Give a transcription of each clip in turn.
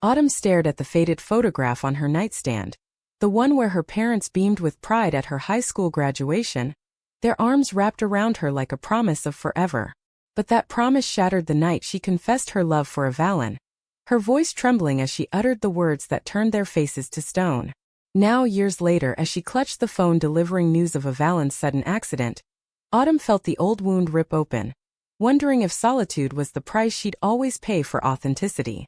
Autumn stared at the faded photograph on her nightstand, the one where her parents beamed with pride at her high school graduation, their arms wrapped around her like a promise of forever. But that promise shattered the night she confessed her love for Avalon, her voice trembling as she uttered the words that turned their faces to stone. Now, years later, as she clutched the phone delivering news of Avalon's sudden accident, Autumn felt the old wound rip open, wondering if solitude was the price she'd always pay for authenticity.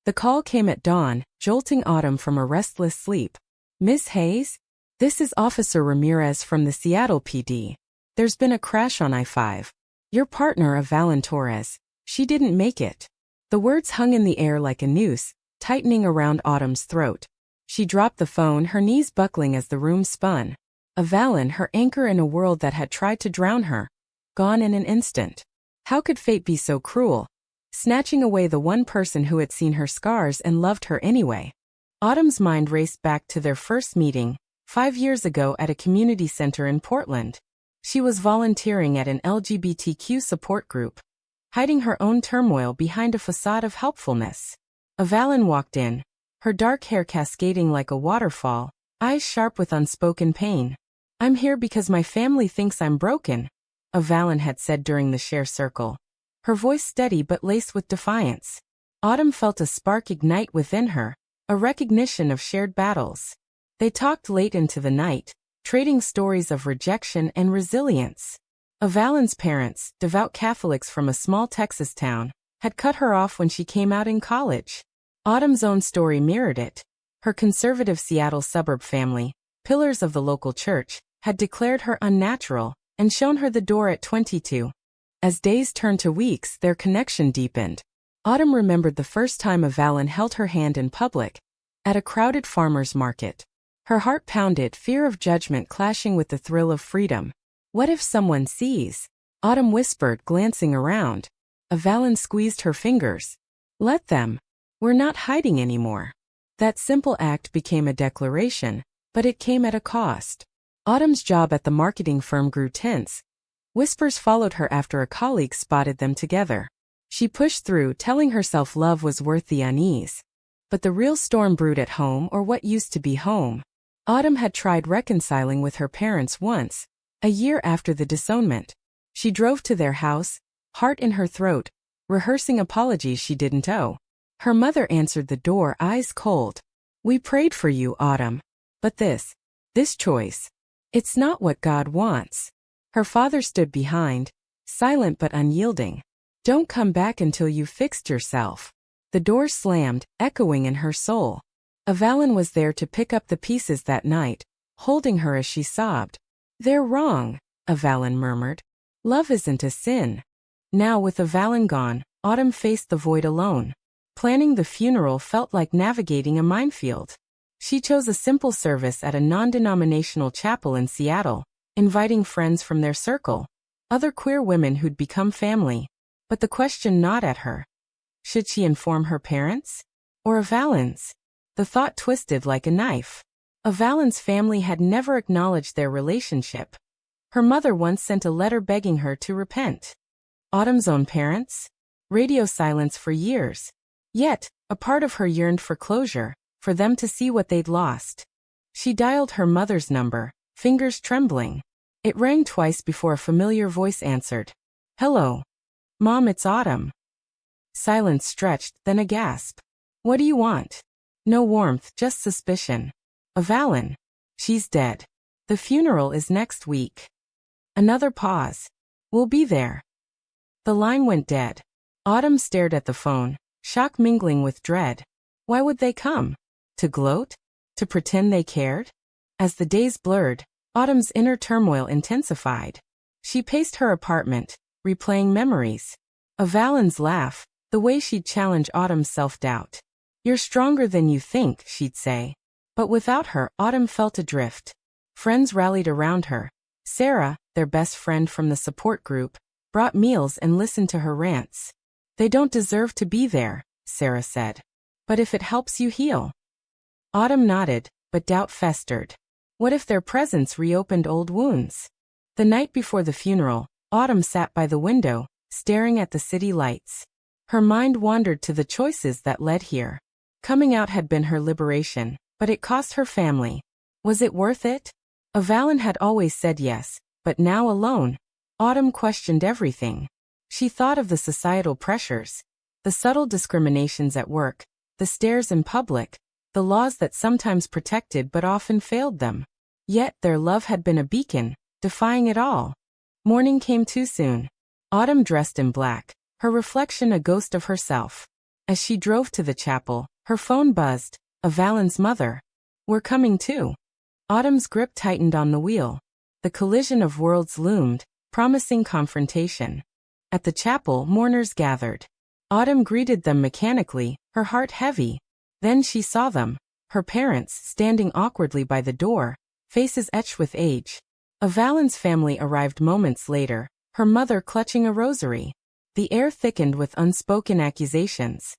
The call came at dawn, jolting Autumn from a restless sleep. "Miss Hayes? This is Officer Ramirez from the Seattle PD. There's been a crash on I-5. Your partner, Avalon Torres, she didn't make it." The words hung in the air like a noose, tightening around Autumn's throat. She dropped the phone, her knees buckling as the room spun. Avalon, her anchor in a world that had tried to drown her, gone in an instant. How could fate be so cruel, snatching away the one person who had seen her scars and loved her anyway? Autumn's mind raced back to their first meeting, 5 years ago at a community center in Portland. She was volunteering at an LGBTQ support group, hiding her own turmoil behind a facade of helpfulness. Avalon walked in, her dark hair cascading like a waterfall, eyes sharp with unspoken pain. "I'm here because my family thinks I'm broken," Avalon had said during the share circle, her voice steady but laced with defiance. Autumn felt a spark ignite within her, a recognition of shared battles. They talked late into the night, trading stories of rejection and resilience. Avalon's parents, devout Catholics from a small Texas town, had cut her off when she came out in college. Autumn's own story mirrored it. Her conservative Seattle suburb family, pillars of the local church, had declared her unnatural and shown her the door at 22. As days turned to weeks, their connection deepened. Autumn remembered the first time Avalon held her hand in public, at a crowded farmer's market. Her heart pounded, fear of judgment clashing with the thrill of freedom. "What if someone sees?" Autumn whispered, glancing around. Avalon squeezed her fingers. "Let them. We're not hiding anymore." That simple act became a declaration, but it came at a cost. Autumn's job at the marketing firm grew tense. Whispers followed her after a colleague spotted them together. She pushed through, telling herself love was worth the unease. But the real storm brewed at home, or what used to be home. Autumn had tried reconciling with her parents once, a year after the disownment. She drove to their house, heart in her throat, rehearsing apologies she didn't owe. Her mother answered the door, eyes cold. "We prayed for you, Autumn. But this choice, it's not what God wants." Her father stood behind, silent but unyielding. "Don't come back until you've fixed yourself." The door slammed, echoing in her soul. Avalon was there to pick up the pieces that night, holding her as she sobbed. "They're wrong," Avalon murmured. "Love isn't a sin." Now, with Avalon gone, Autumn faced the void alone. Planning the funeral felt like navigating a minefield. She chose a simple service at a non-denominational chapel in Seattle, inviting friends from their circle, other queer women who'd become family. But the question gnawed at her. Should she inform her parents? Or Avalon's? The thought twisted like a knife. Avalon's family had never acknowledged their relationship. Her mother once sent a letter begging her to repent. Autumn's own parents? Radio silence for years. Yet, a part of her yearned for closure, for them to see what they'd lost. She dialed her mother's number, fingers trembling. It rang twice before a familiar voice answered. "Hello. Mom, it's Autumn." Silence stretched, then a gasp. "What do you want?" No warmth, just suspicion. "Avalon. She's dead. The funeral is next week." Another pause. "We'll be there." The line went dead. Autumn stared at the phone, shock mingling with dread. Why would they come? To gloat? To pretend they cared? As the days blurred, Autumn's inner turmoil intensified. She paced her apartment, replaying memories. Avalon's laugh, the way she'd challenge Autumn's self-doubt. "You're stronger than you think," she'd say. But without her, Autumn felt adrift. Friends rallied around her. Sarah, their best friend from the support group, brought meals and listened to her rants. "They don't deserve to be there," Sarah said. "But if it helps you heal." Autumn nodded, but doubt festered. What if their presence reopened old wounds? The night before the funeral, Autumn sat by the window, staring at the city lights. Her mind wandered to the choices that led here. Coming out had been her liberation, but it cost her family. Was it worth it? Avalon had always said yes, but now alone, Autumn questioned everything. She thought of the societal pressures, the subtle discriminations at work, the stares in public, the laws that sometimes protected but often failed them. Yet their love had been a beacon, defying it all. Morning came too soon. Autumn dressed in black, her reflection a ghost of herself. As she drove to the chapel, her phone buzzed. Avalon's mother. "We're coming too." Autumn's grip tightened on the wheel. The collision of worlds loomed, promising confrontation. At the chapel, mourners gathered. Autumn greeted them mechanically, her heart heavy. Then she saw them, her parents standing awkwardly by the door, faces etched with age. Avalon's family arrived moments later, her mother clutching a rosary. The air thickened with unspoken accusations.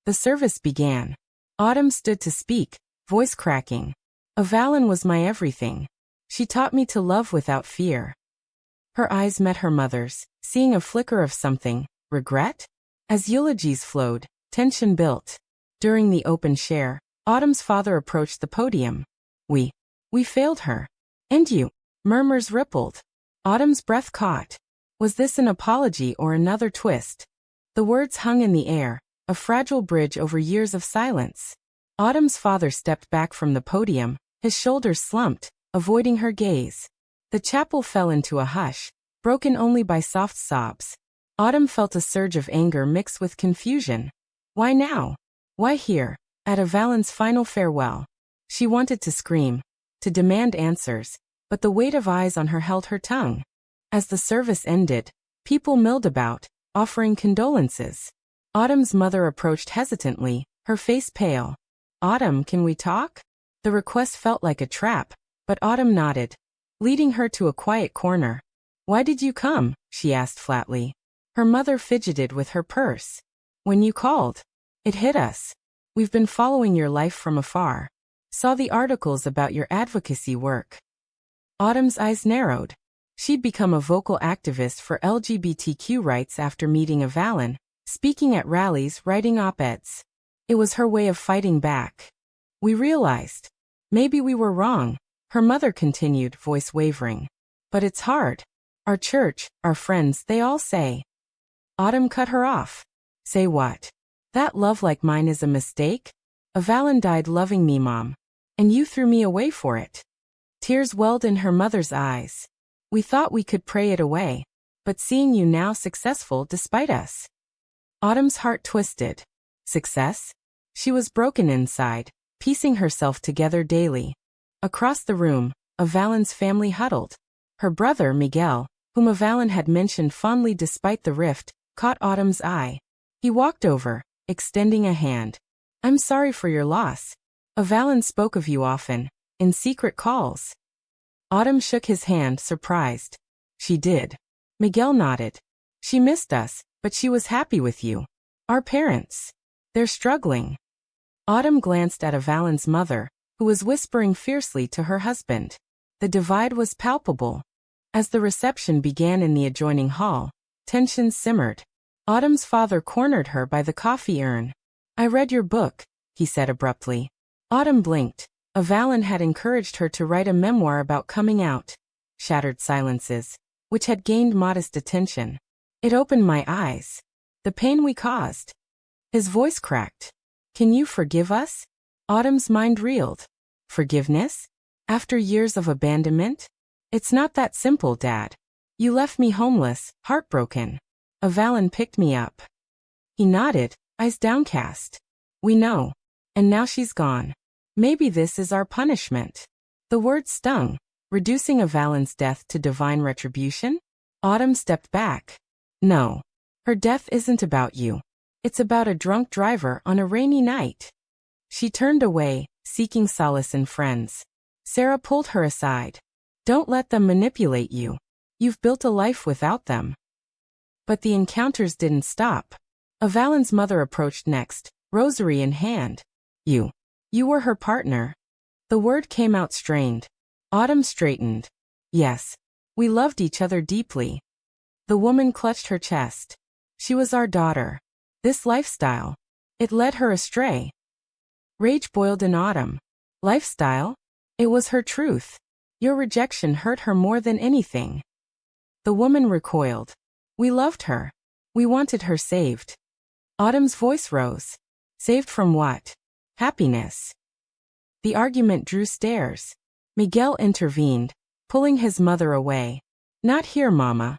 The service began. Autumn stood to speak, voice cracking. "Avalon was my everything. She taught me to love without fear." Her eyes met her mother's, seeing a flicker of something, regret? As eulogies flowed, tension built. During the open share, Autumn's father approached the podium. We failed her. And you. Murmurs rippled. Autumn's breath caught. Was this an apology or another twist? The words hung in the air, a fragile bridge over years of silence. Autumn's father stepped back from the podium, his shoulders slumped, avoiding her gaze. The chapel fell into a hush, broken only by soft sobs. Autumn felt a surge of anger mixed with confusion. Why now? Why here, at Avalon's final farewell? She wanted to scream, to demand answers, but the weight of eyes on her held her tongue. As the service ended, people milled about, offering condolences. Autumn's mother approached hesitantly, her face pale. "Autumn, can we talk?" The request felt like a trap, but Autumn nodded, leading her to a quiet corner. "Why did you come?" she asked flatly. Her mother fidgeted with her purse. "When you called. It hit us. We've been following your life from afar. Saw the articles about your advocacy work." Autumn's eyes narrowed. She'd become a vocal activist for LGBTQ rights after meeting Avalon, speaking at rallies, writing op-eds. It was her way of fighting back. "We realized. Maybe we were wrong," her mother continued, voice wavering. "But it's hard. Our church, our friends, they all say." Autumn cut her off. "Say what? That love like mine is a mistake? Avalon died loving me, Mom. And you threw me away for it." Tears welled in her mother's eyes. "We thought we could pray it away. But seeing you now successful despite us." Autumn's heart twisted. Success? She was broken inside, piecing herself together daily. Across the room, Avalon's family huddled. Her brother, Miguel, whom Avalon had mentioned fondly despite the rift, caught Autumn's eye. He walked over, extending a hand. "I'm sorry for your loss. Avalon spoke of you often, in secret calls." Autumn shook his hand, surprised. "She did." Miguel nodded. "She missed us, but she was happy with you. Our parents. They're struggling." Autumn glanced at Avalon's mother, who was whispering fiercely to her husband. The divide was palpable. As the reception began in the adjoining hall, tension simmered. Autumn's father cornered her by the coffee urn. "I read your book," he said abruptly. Autumn blinked. Avalon had encouraged her to write a memoir about coming out. Shattered silences, which had gained modest attention. "It opened my eyes. The pain we caused." His voice cracked. "Can you forgive us?" Autumn's mind reeled. "Forgiveness? After years of abandonment? It's not that simple, Dad. You left me homeless, heartbroken. Avalon picked me up." He nodded, eyes downcast. "We know. And now she's gone. Maybe this is our punishment." The word stung, reducing Avalon's death to divine retribution. Autumn stepped back. "No. Her death isn't about you. It's about a drunk driver on a rainy night." She turned away, seeking solace in friends. Sarah pulled her aside. "Don't let them manipulate you. You've built a life without them." But the encounters didn't stop. Avalon's mother approached next, rosary in hand. You were her partner." The word came out strained. Autumn straightened. "Yes. We loved each other deeply." The woman clutched her chest. "She was our daughter. This lifestyle. It led her astray." Rage boiled in Autumn. Lifestyle? It was her truth. Your rejection hurt her more than anything. The woman recoiled. We loved her. We wanted her saved. Autumn's voice rose. Saved from what? Happiness. The argument drew stares. Miguel intervened, pulling his mother away. Not here, Mama.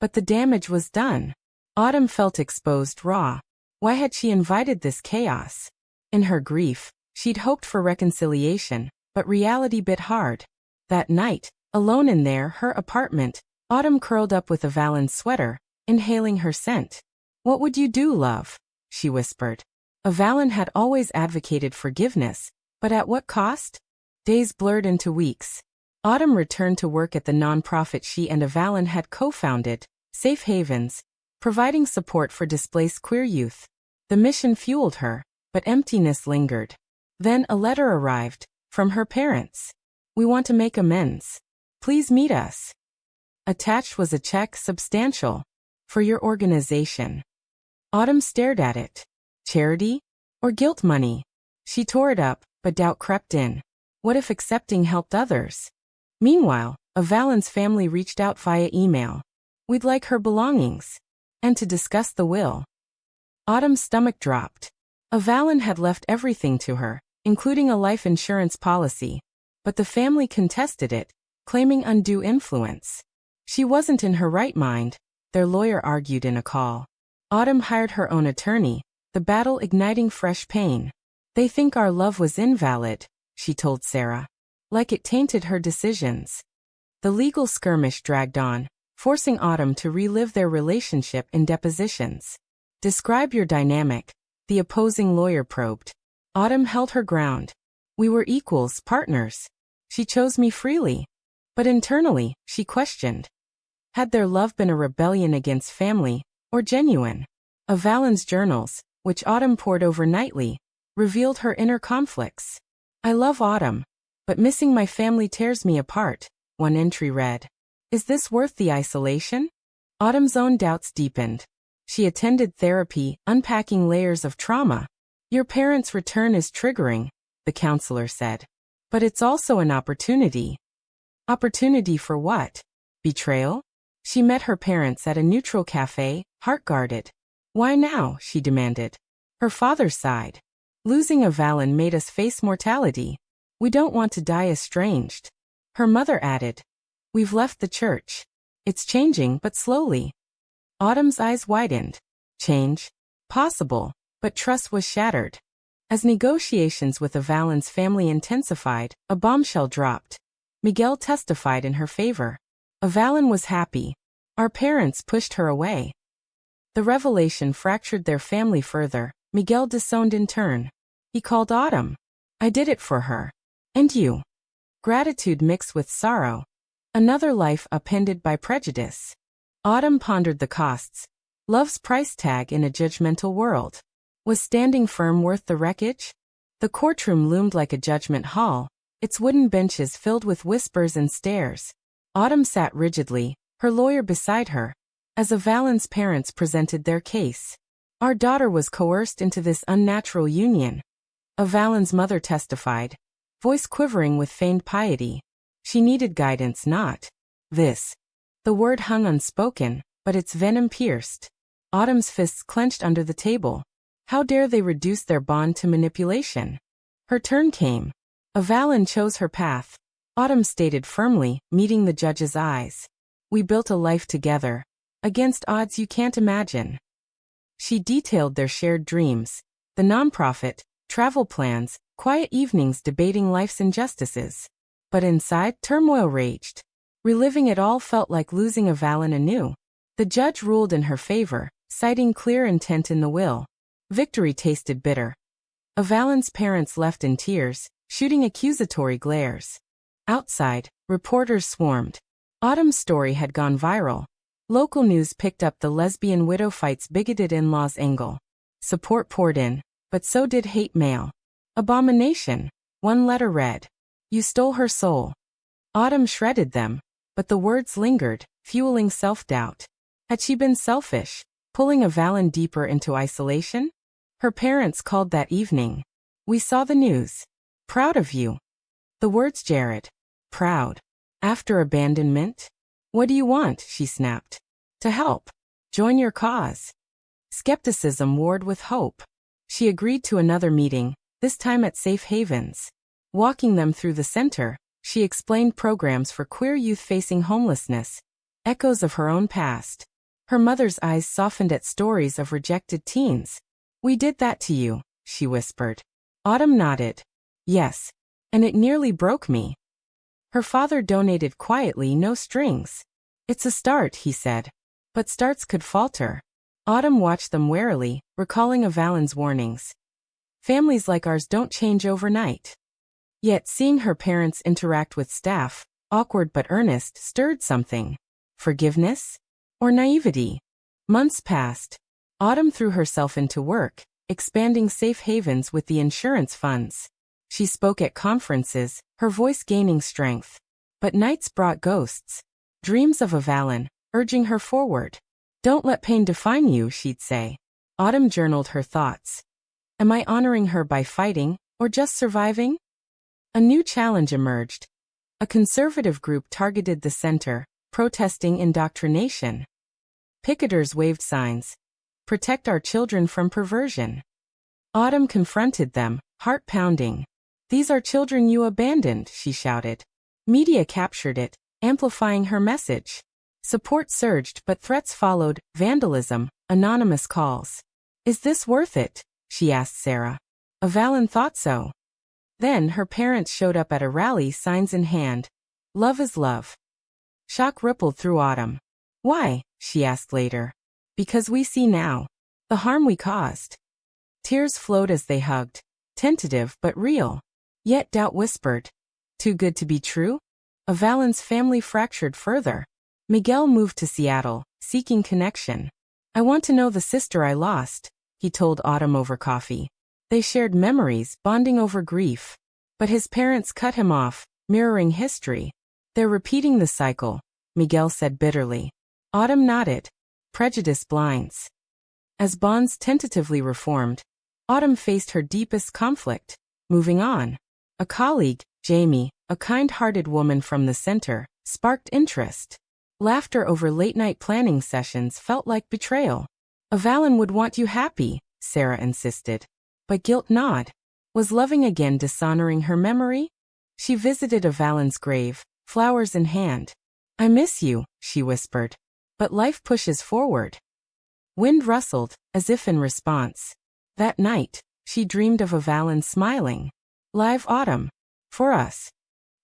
But the damage was done. Autumn felt exposed raw. Why had she invited this chaos? In her grief, she'd hoped for reconciliation, but reality bit hard. That night, alone in her apartment, Autumn curled up with Avalon's sweater, inhaling her scent. What would you do, love? She whispered. Avalon had always advocated forgiveness, but at what cost? Days blurred into weeks. Autumn returned to work at the nonprofit she and Avalon had co-founded, Safe Havens, providing support for displaced queer youth. The mission fueled her, but emptiness lingered. Then a letter arrived, from her parents. We want to make amends. Please meet us. Attached was a check, substantial, for your organization. Autumn stared at it. Charity? Or guilt money? She tore it up, but doubt crept in. What if accepting helped others? Meanwhile, Avalon's family reached out via email. We'd like her belongings. And to discuss the will. Autumn's stomach dropped. Avalon had left everything to her, including a life insurance policy. But the family contested it, claiming undue influence. She wasn't in her right mind, their lawyer argued in a call. Autumn hired her own attorney, the battle igniting fresh pain. They think our love was invalid, she told Sarah. Like it tainted her decisions. The legal skirmish dragged on, forcing Autumn to relive their relationship in depositions. Describe your dynamic, the opposing lawyer probed. Autumn held her ground. We were equals, partners. She chose me freely. But internally, she questioned. Had their love been a rebellion against family, or genuine? Avalon's journals, which Autumn pored over nightly, revealed her inner conflicts. I love Autumn, but missing my family tears me apart, one entry read. Is this worth the isolation? Autumn's own doubts deepened. She attended therapy, unpacking layers of trauma. Your parents' return is triggering, the counselor said. But it's also an opportunity. Opportunity for what? Betrayal? She met her parents at a neutral cafe, heart-guarded. Why now? She demanded. Her father sighed. Losing Avalon made us face mortality. We don't want to die estranged. Her mother added. We've left the church. It's changing, but slowly. Autumn's eyes widened. Change? Possible, but trust was shattered. As negotiations with Avalon's family intensified, a bombshell dropped. Miguel testified in her favor. Avalon was happy. Our parents pushed her away. The revelation fractured their family further. Miguel disowned in turn. He called Autumn. I did it for her. And you. Gratitude mixed with sorrow. Another life upended by prejudice. Autumn pondered the costs. Love's price tag in a judgmental world. Was standing firm worth the wreckage? The courtroom loomed like a judgment hall, its wooden benches filled with whispers and stares. Autumn sat rigidly, her lawyer beside her, as Avalon's parents presented their case. Our daughter was coerced into this unnatural union. Avalon's mother testified, voice quivering with feigned piety. She needed guidance, not this. The word hung unspoken, but its venom pierced. Autumn's fists clenched under the table. How dare they reduce their bond to manipulation? Her turn came. Avalon chose her path. Autumn stated firmly, meeting the judge's eyes. We built a life together, against odds you can't imagine. She detailed their shared dreams, the nonprofit, travel plans, quiet evenings debating life's injustices. But inside, turmoil raged. Reliving it all felt like losing Avalon anew. The judge ruled in her favor, citing clear intent in the will. Victory tasted bitter. Avalon's parents left in tears, shooting accusatory glares. Outside, reporters swarmed. Autumn's story had gone viral. Local news picked up the lesbian widow fights bigoted in-laws angle. Support poured in, but so did hate mail. Abomination, one letter read. You stole her soul. Autumn shredded them, but the words lingered, fueling self-doubt. Had she been selfish, pulling Avalon deeper into isolation? Her parents called that evening. We saw the news. Proud of you. The words Jared. Proud. After abandonment? What do you want? She snapped. To help. Join your cause. Skepticism warred with hope. She agreed to another meeting, this time at Safe Havens. Walking them through the center, she explained programs for queer youth facing homelessness, echoes of her own past. Her mother's eyes softened at stories of rejected teens. We did that to you, she whispered. Autumn nodded. Yes. And it nearly broke me. Her father donated quietly, no strings. It's a start, he said. But starts could falter. Autumn watched them warily, recalling Avalon's warnings. Families like ours don't change overnight. Yet seeing her parents interact with staff, awkward but earnest, stirred something. Forgiveness? Or naivety? Months passed. Autumn threw herself into work, expanding Safe Havens with the insurance funds. She spoke at conferences, her voice gaining strength. But nights brought ghosts. Dreams of Avalon, urging her forward. Don't let pain define you, she'd say. Autumn journaled her thoughts. Am I honoring her by fighting, or just surviving? A new challenge emerged. A conservative group targeted the center, protesting indoctrination. Picketers waved signs. Protect our children from perversion. Autumn confronted them, heart pounding. These are children you abandoned, she shouted. Media captured it, amplifying her message. Support surged, but threats followed, vandalism, anonymous calls. Is this worth it? She asked Sarah. Avalon thought so. Then her parents showed up at a rally, signs in hand. Love is love. Shock rippled through Autumn. Why? She asked later. Because we see now. The harm we caused. Tears flowed as they hugged. Tentative but real. Yet doubt whispered. Too good to be true? Avalon's family fractured further. Miguel moved to Seattle, seeking connection. I want to know the sister I lost, he told Autumn over coffee. They shared memories, bonding over grief. But his parents cut him off, mirroring history. They're repeating the cycle, Miguel said bitterly. Autumn nodded. Prejudice blinds. As bonds tentatively reformed, Autumn faced her deepest conflict. Moving on. A colleague, Jamie, a kind-hearted woman from the center, sparked interest. Laughter over late-night planning sessions felt like betrayal. Avalon would want you happy, Sarah insisted. But guilt gnawed. Was loving again dishonoring her memory? She visited Avalon's grave, flowers in hand. I miss you, she whispered. But life pushes forward. Wind rustled, as if in response. That night, she dreamed of Avalon smiling. Live autumn. For us.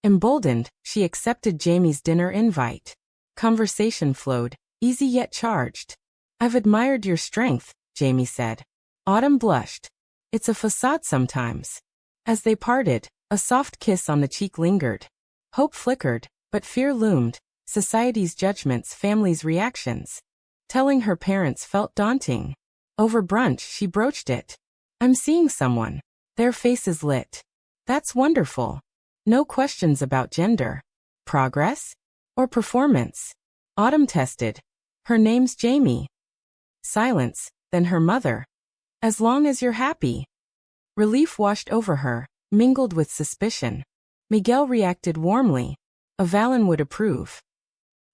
Emboldened, she accepted Jamie's dinner invite. Conversation flowed, easy yet charged. I've admired your strength, Jamie said. Autumn blushed. It's a facade sometimes. As they parted, a soft kiss on the cheek lingered. Hope flickered, but fear loomed. Society's judgments, family's reactions. Telling her parents felt daunting. Over brunch, she broached it. I'm seeing someone. Their faces lit. That's wonderful. No questions about gender. Progress? Or performance? Autumn tested. Her name's Jamie. Silence, then her mother. As long as you're happy. Relief washed over her, mingled with suspicion. Miguel reacted warmly. Avalon would approve.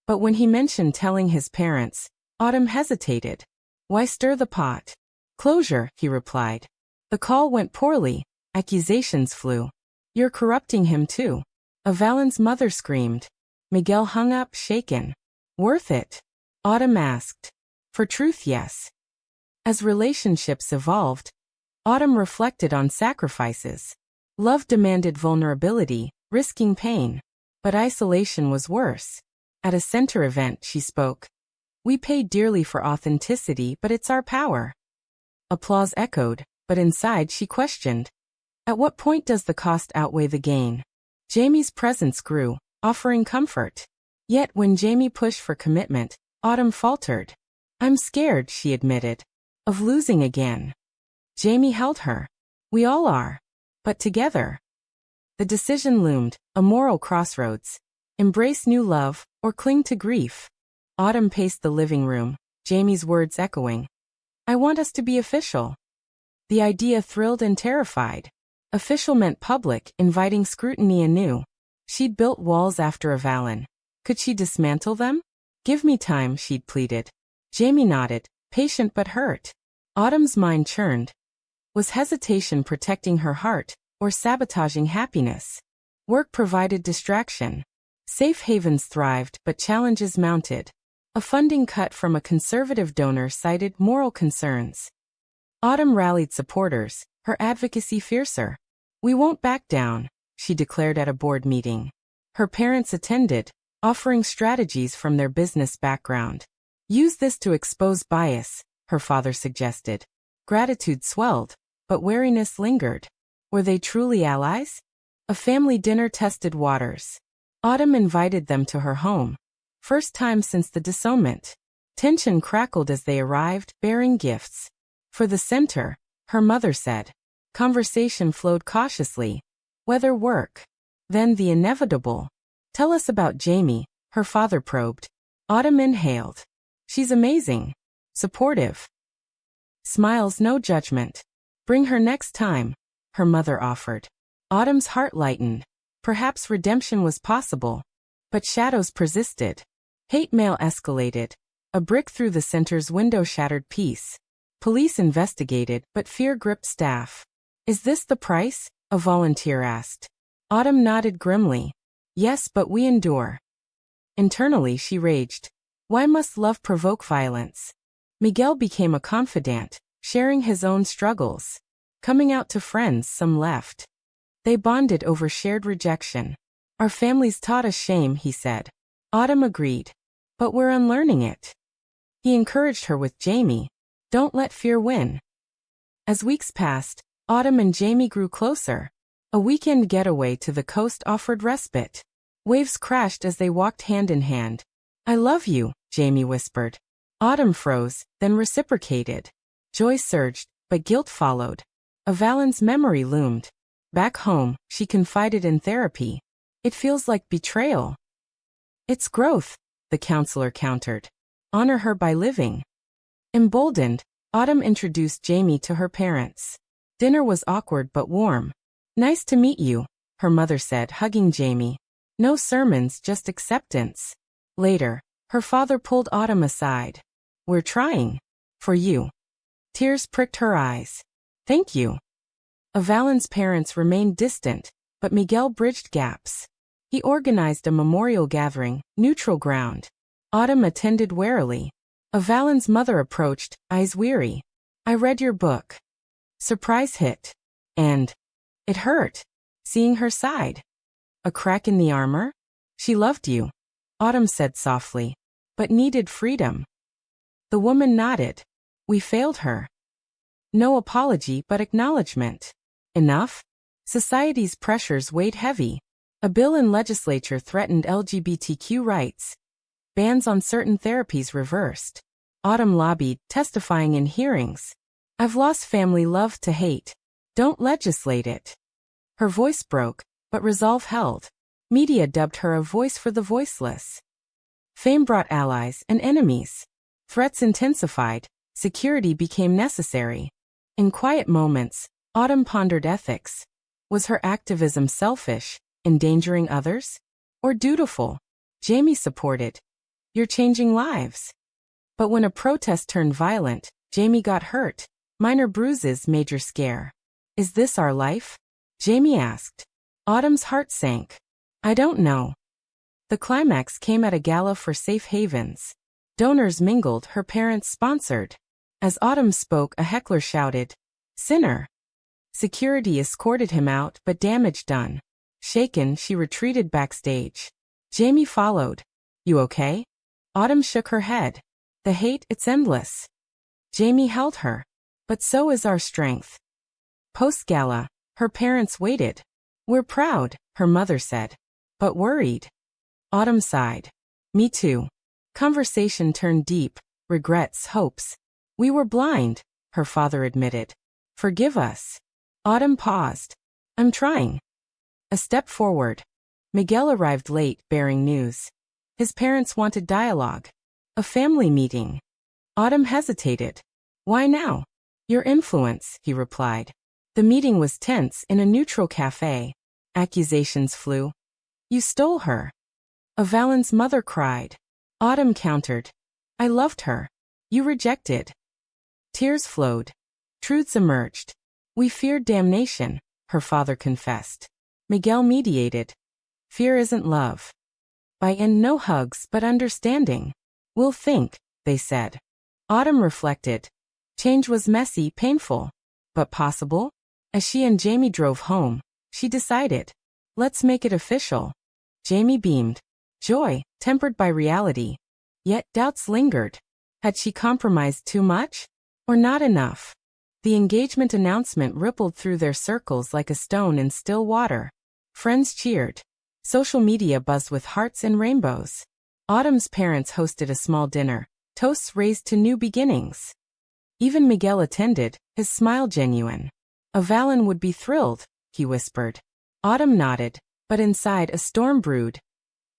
But when he mentioned telling his parents, Autumn hesitated. Why stir the pot? Closure, he replied. The call went poorly. Accusations flew. You're corrupting him too. Avalon's mother screamed. Miguel hung up, shaken. Worth it? Autumn asked. For truth, yes. As relationships evolved, Autumn reflected on sacrifices. Love demanded vulnerability, risking pain. But isolation was worse. At a center event, she spoke. We pay dearly for authenticity, but it's our power. Applause echoed, but inside she questioned. At what point does the cost outweigh the gain? Jamie's presence grew, offering comfort. Yet when Jamie pushed for commitment, Autumn faltered. I'm scared, she admitted, of losing again. Jamie held her. We all are. But together. The decision loomed, a moral crossroads. Embrace new love, or cling to grief. Autumn paced the living room, Jamie's words echoing. I want us to be official. The idea thrilled and terrified. Official meant public, inviting scrutiny anew. She'd built walls after Avalon. Could she dismantle them? Give me time, she'd pleaded. Jamie nodded, patient but hurt. Autumn's mind churned. Was hesitation protecting her heart, or sabotaging happiness? Work provided distraction. Safe havens thrived, but challenges mounted. A funding cut from a conservative donor cited moral concerns. Autumn rallied supporters, her advocacy fiercer. We won't back down, she declared at a board meeting. Her parents attended, offering strategies from their business background. Use this to expose bias, her father suggested. Gratitude swelled, but wariness lingered. Were they truly allies? A family dinner tested waters. Autumn invited them to her home. First time since the disownment. Tension crackled as they arrived, bearing gifts. For the center, her mother said. Conversation flowed cautiously. Whether work. Then the inevitable. Tell us about Jamie, her father probed. Autumn inhaled. She's amazing. Supportive. Smiles, no judgment. Bring her next time, her mother offered. Autumn's heart lightened. Perhaps redemption was possible. But shadows persisted. Hate mail escalated. A brick through the center's window shattered peace. Police investigated, but fear gripped staff. Is this the price? A volunteer asked. Autumn nodded grimly. Yes, but we endure. Internally she raged. Why must love provoke violence? Miguel became a confidant, sharing his own struggles. Coming out to friends, some left. They bonded over shared rejection. Our families taught us shame, he said. Autumn agreed. But we're unlearning it. He encouraged her with Jamie. Don't let fear win. As weeks passed, Autumn and Jamie grew closer. A weekend getaway to the coast offered respite. Waves crashed as they walked hand in hand. I love you, Jamie whispered. Autumn froze, then reciprocated. Joy surged, but guilt followed. Avalon's memory loomed. Back home, she confided in therapy. It feels like betrayal. It's growth, the counselor countered. Honor her by living. Emboldened, Autumn introduced Jamie to her parents. Dinner was awkward but warm. Nice to meet you, her mother said, hugging Jamie. No sermons, just acceptance. Later, her father pulled Autumn aside. We're trying. For you. Tears pricked her eyes. Thank you. Avalon's parents remained distant, but Miguel bridged gaps. He organized a memorial gathering, neutral ground. Autumn attended warily. Avalon's mother approached, eyes weary. I read your book. Surprise hit. And it hurt, seeing her side. A crack in the armor? She loved you, Autumn said softly, but needed freedom. The woman nodded. We failed her. No apology but acknowledgement. Enough? Society's pressures weighed heavy. A bill in legislature threatened LGBTQ rights. Bans on certain therapies reversed. Autumn lobbied, testifying in hearings. I've lost family love to hate. Don't legislate it. Her voice broke, but resolve held. Media dubbed her a voice for the voiceless. Fame brought allies and enemies. Threats intensified. Security became necessary. In quiet moments, Autumn pondered ethics. Was her activism selfish, endangering others? Or dutiful? Jamie supported. You're changing lives. But when a protest turned violent, Jamie got hurt. Minor bruises, major scare. Is this our life? Jamie asked. Autumn's heart sank. I don't know. The climax came at a gala for safe havens. Donors mingled, her parents sponsored. As Autumn spoke, a heckler shouted, Sinner! Security escorted him out, but damage done. Shaken, she retreated backstage. Jamie followed. You okay? Autumn shook her head. The hate, it's endless. Jamie held her. But so is our strength. Post-gala, her parents waited. We're proud, her mother said. But worried. Autumn sighed. Me too. Conversation turned deep. Regrets, hopes. We were blind, her father admitted. Forgive us. Autumn paused. I'm trying. A step forward. Miguel arrived late, bearing news. His parents wanted dialogue. A family meeting. Autumn hesitated. Why now? Your influence, he replied. The meeting was tense in a neutral cafe. Accusations flew. You stole her. Avalon's mother cried. Autumn countered. I loved her. You rejected. Tears flowed. Truths emerged. We feared damnation, her father confessed. Miguel mediated. Fear isn't love. By end no hugs but understanding. We'll think, they said. Autumn reflected. Change was messy, painful. But possible? As she and Jamie drove home, she decided. Let's make it official. Jamie beamed. Joy, tempered by reality. Yet doubts lingered. Had she compromised too much? Or not enough? The engagement announcement rippled through their circles like a stone in still water. Friends cheered. Social media buzzed with hearts and rainbows. Autumn's parents hosted a small dinner, toasts raised to new beginnings. Even Miguel attended, his smile genuine. Avalon would be thrilled, he whispered. Autumn nodded, but inside a storm brewed.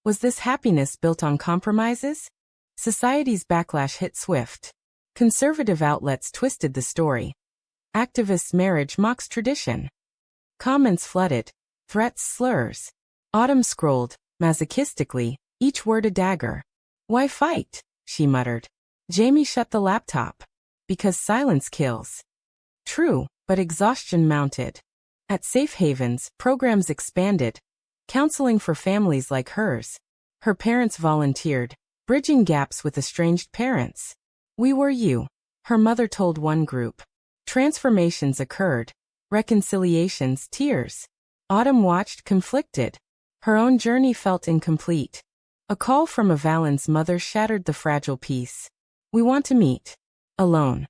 Was this happiness built on compromises? Society's backlash hit swift. Conservative outlets twisted the story. Activists' marriage mocks tradition. Comments flooded. Threats slurs. Autumn scrolled, masochistically, each word a dagger. Why fight? She muttered. Jamie shut the laptop. Because silence kills. True, but exhaustion mounted. At safe havens, programs expanded. Counseling for families like hers. Her parents volunteered, bridging gaps with estranged parents. We were you, her mother told one group. Transformations occurred. Reconciliations, tears. Autumn watched, conflicted. Her own journey felt incomplete. A call from Avalon's mother shattered the fragile peace. We want to meet. Alone.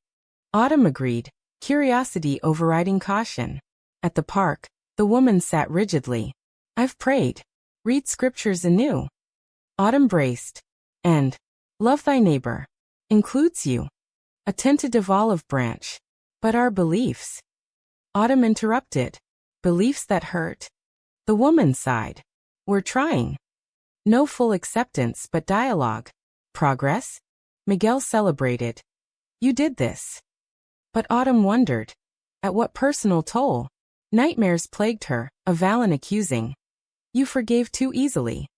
Autumn agreed, curiosity overriding caution. At the park, the woman sat rigidly. I've prayed. Read scriptures anew. Autumn braced. And love thy neighbor. Includes you. A tentative olive branch. But our beliefs. Autumn interrupted. Beliefs that hurt. The woman sighed. We're trying. No full acceptance but dialogue. Progress? Miguel celebrated. You did this. But Autumn wondered. At what personal toll? Nightmares plagued her, Avalon accusing. You forgave too easily.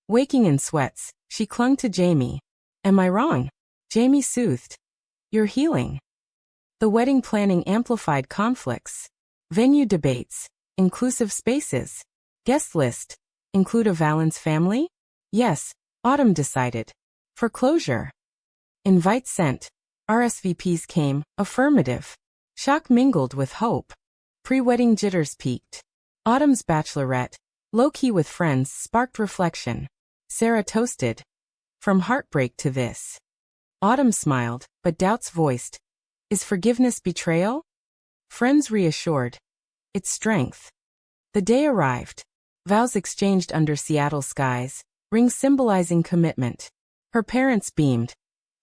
Waking in sweats, she clung to Jamie. Am I wrong? Jamie soothed. You're healing. The wedding planning amplified conflicts. Venue debates. Inclusive spaces. Guest list. Include Avalon's family? Yes, Autumn decided. For closure. Invite sent. RSVPs came, affirmative. Shock mingled with hope. Pre-wedding jitters peaked. Autumn's bachelorette, low-key with friends, sparked reflection. Sarah toasted. From heartbreak to this. Autumn smiled, but doubts voiced. Is forgiveness betrayal? Friends reassured. It's strength. The day arrived. Vows exchanged under Seattle skies, rings symbolizing commitment. Her parents beamed.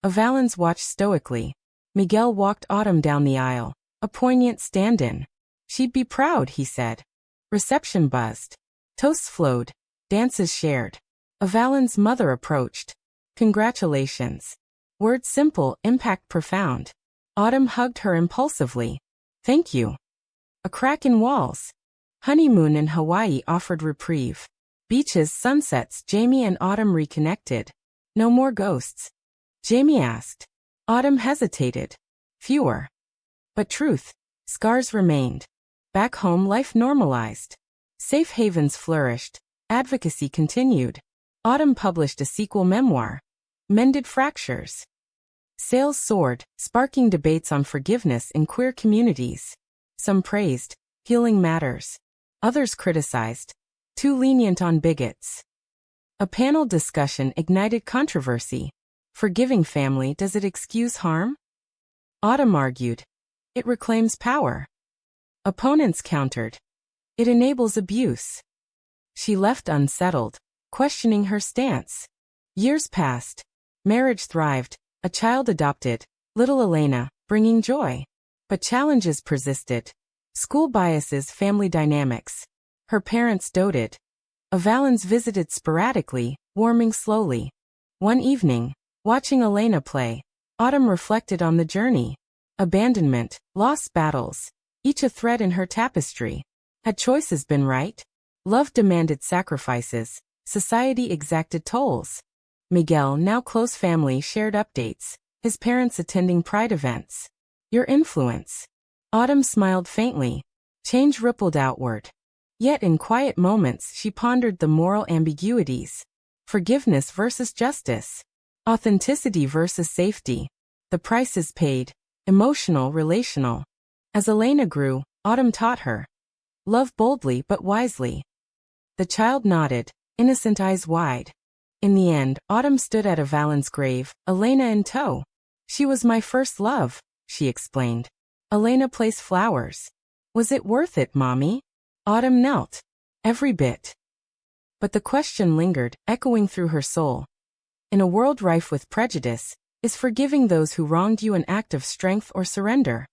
Avalon's watched stoically. Miguel walked Autumn down the aisle, a poignant stand-in. She'd be proud, he said. Reception buzzed. Toasts flowed. Dances shared. Avalon's mother approached. Congratulations. Words simple, impact profound. Autumn hugged her impulsively. Thank you. A crack in walls. Honeymoon in Hawaii offered reprieve. Beaches, sunsets, Jamie and Autumn reconnected. No more ghosts. Jamie asked. Autumn hesitated. Fewer. But truth. Scars remained. Back home life normalized. Safe havens flourished. Advocacy continued. Autumn published a sequel memoir. Mended Fractures. Sales soared, sparking debates on forgiveness in queer communities. Some praised. Healing matters. Others criticized. Too lenient on bigots. A panel discussion ignited controversy. Forgiving family, does it excuse harm? Autumn argued. It reclaims power. Opponents countered. It enables abuse. She left unsettled, questioning her stance. Years passed. Marriage thrived. A child adopted. Little Elena, bringing joy. But challenges persisted. School biases, family dynamics. Her parents doted. Avalon's visited sporadically, warming slowly. One evening, watching Elena play, Autumn reflected on the journey. Abandonment, lost battles. each a thread in her tapestry. Had choices been right? Love demanded sacrifices. Society exacted tolls. Miguel, now close family, shared updates, his parents attending pride events. Your influence. Autumn smiled faintly. Change rippled outward. Yet in quiet moments she pondered the moral ambiguities. Forgiveness versus justice. Authenticity versus safety. The prices paid. Emotional, relational. As Elena grew, Autumn taught her. Love boldly but wisely. The child nodded, innocent eyes wide. In the end, Autumn stood at Evelyn's grave, Elena in tow. She was my first love, she explained. Elena placed flowers. Was it worth it, Mommy? Autumn knelt. Every bit. But the question lingered, echoing through her soul. In a world rife with prejudice, is forgiving those who wronged you an act of strength or surrender?